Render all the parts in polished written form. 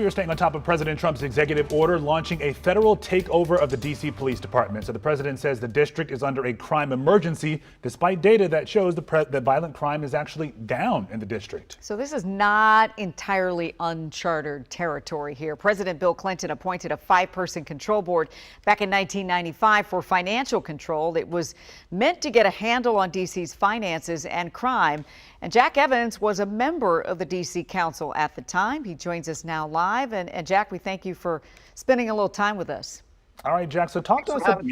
We are staying on top of President Trump's executive order launching a federal takeover of the D.C. Police Department. So the president says the district is under a crime emergency, despite data that shows that violent crime is actually down in the district. So this is not entirely uncharted territory here. President Bill Clinton appointed a 5-person control board back in 1995 for financial control. It was meant to get a handle on D.C.'s finances and crime. And Jack Evans was a member of the D.C. Council at the time. He joins us now live. And Jack, we thank you for spending a little time with us. All right, Jack, so talk to us about,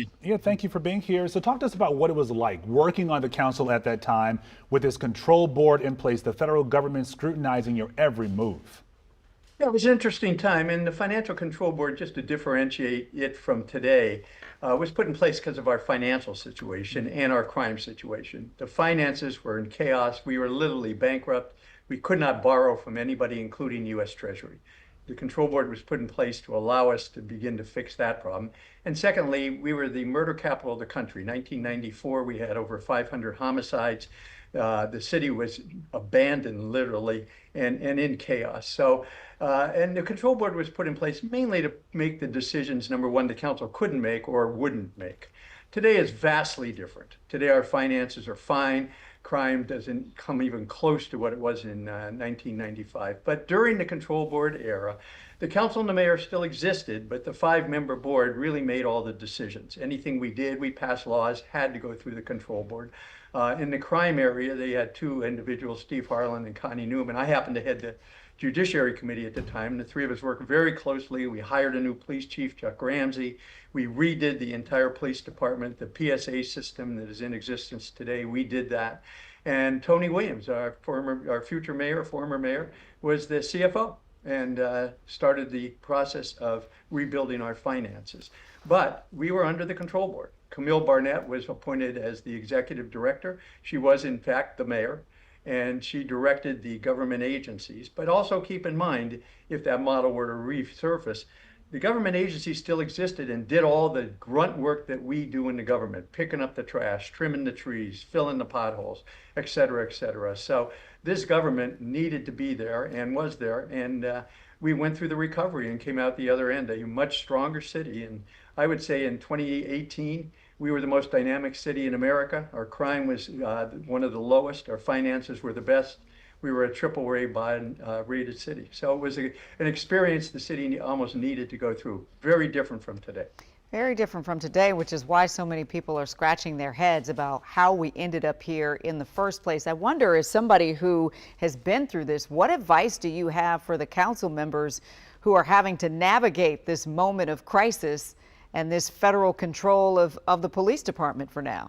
thank you for being here. So talk to us about what it was like working on the council at that time with this control board in place, the federal government scrutinizing your every move. Yeah, it was an interesting time, and the Financial Control Board, just to differentiate it from today, was put in place because of our financial situation and our crime situation. The finances were in chaos. We were literally bankrupt. We could not borrow from anybody, including U.S. Treasury. The control board was put in place to allow us to begin to fix that problem. And secondly, we were the murder capital of the country. 1994, we had over 500 homicides. The city was abandoned, literally, and in chaos. So, and the control board was put in place mainly to make the decisions, number one, the council couldn't make or wouldn't make. Today is vastly different. Today our finances are fine. Crime doesn't come even close to what it was in 1995. But during the control board era, the council and the mayor still existed, but the 5-member board really made all the decisions. Anything we did, we passed laws, had to go through the control board. In the crime area, they had 2 individuals, Steve Harlan and Connie Newman. I happened to head the Judiciary Committee at the time. The 3 of us worked very closely. We hired a new police chief, Chuck Ramsey. We redid the entire police department, the PSA system that is in existence today. We did that. And Tony Williams, our future mayor, former mayor, was the CFO and started the process of rebuilding our finances. But we were under the control board. Camille Barnett was appointed as the executive director. She was, in fact, the mayor, and she directed the government agencies. But also keep in mind, if that model were to resurface, the government agencies still existed and did all the grunt work that we do in the government, picking up the trash, trimming the trees, filling the potholes, et cetera, et cetera. So this government needed to be there and was there. And we went through the recovery and came out the other end, a much stronger city. And I would say in 2018, we were the most dynamic city in America. Our crime was one of the lowest. Our finances were the best. We were a AAA rated city. So it was an experience the city almost needed to go through. Very different from today. Very different from today, which is why so many people are scratching their heads about how we ended up here in the first place. I wonder, as somebody who has been through this, what advice do you have for the council members who are having to navigate this moment of crisis and this federal control of the police department for now?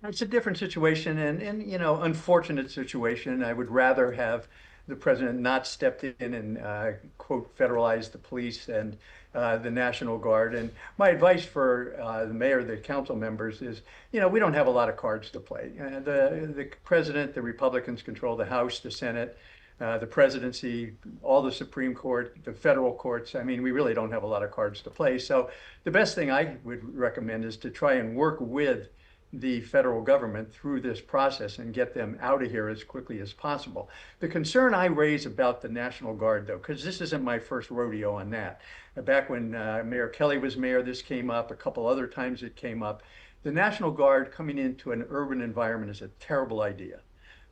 It's a different situation and you know, unfortunate situation. I would rather have the president not stepped in and quote federalized the police and the National Guard. And my advice for the mayor, the council members is, you know, we don't have a lot of cards to play. The president, the Republicans control the House, the Senate, the presidency, all the Supreme Court, the federal courts. I mean, we really don't have a lot of cards to play. So the best thing I would recommend is to try and work with the federal government through this process and get them out of here as quickly as possible. The concern I raise about the National Guard, though, because this isn't my first rodeo on that. Back when Mayor Kelly was mayor, this came up. A couple other times it came up. The National Guard coming into an urban environment is a terrible idea.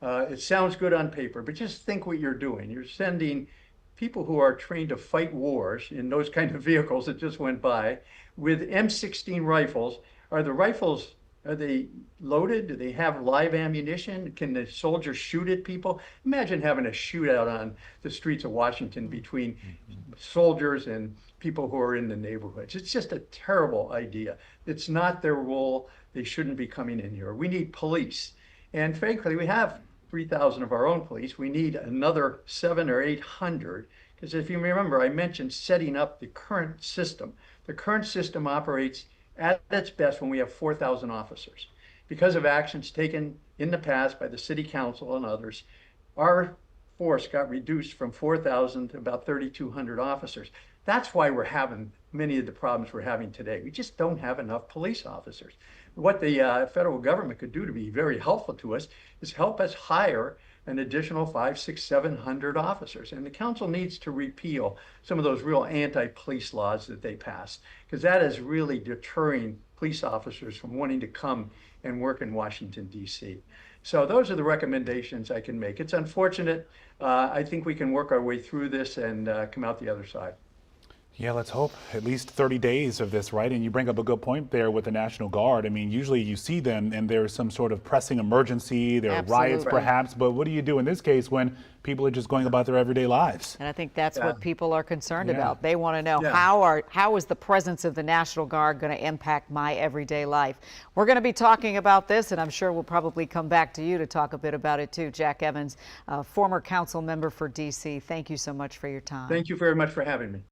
It sounds good on paper, but just think what you're doing. You're sending people who are trained to fight wars in those kind of vehicles that just went by with M16 rifles. Are they loaded? Do they have live ammunition? Can the soldiers shoot at people? Imagine having a shootout on the streets of Washington between soldiers and people who are in the neighborhoods. It's just a terrible idea. It's not their role. They shouldn't be coming in here. We need police. And frankly, we have 3,000 of our own police. We need another 700 or 800. Because if you remember, I mentioned setting up the current system. The current system operates at its best when we have 4,000 officers. Because of actions taken in the past by the city council and others, our force got reduced from 4,000 to about 3,200 officers. That's why we're having many of the problems we're having today. We just don't have enough police officers. What the federal government could do to be very helpful to us is help us hire an additional 500, 600, 700 officers. And the council needs to repeal some of those real anti-police laws that they passed, because that is really deterring police officers from wanting to come and work in Washington, D.C. So those are the recommendations I can make. It's unfortunate. I think we can work our way through this and come out the other side. Yeah, let's hope. At least 30 days of this, right? And you bring up a good point there with the National Guard. I mean, usually you see them and there's some sort of pressing emergency, there are riots Absolutely. perhaps, but what do you do in this case when people are just going about their everyday lives? And I think that's what people are concerned Yeah. about. They want to know how is the presence of the National Guard going to impact my everyday life? We're going to be talking about this, and I'm sure we'll probably come back to you to talk a bit about it too. Jack Evans, former council member for D.C. Thank you so much for your time. Thank you very much for having me.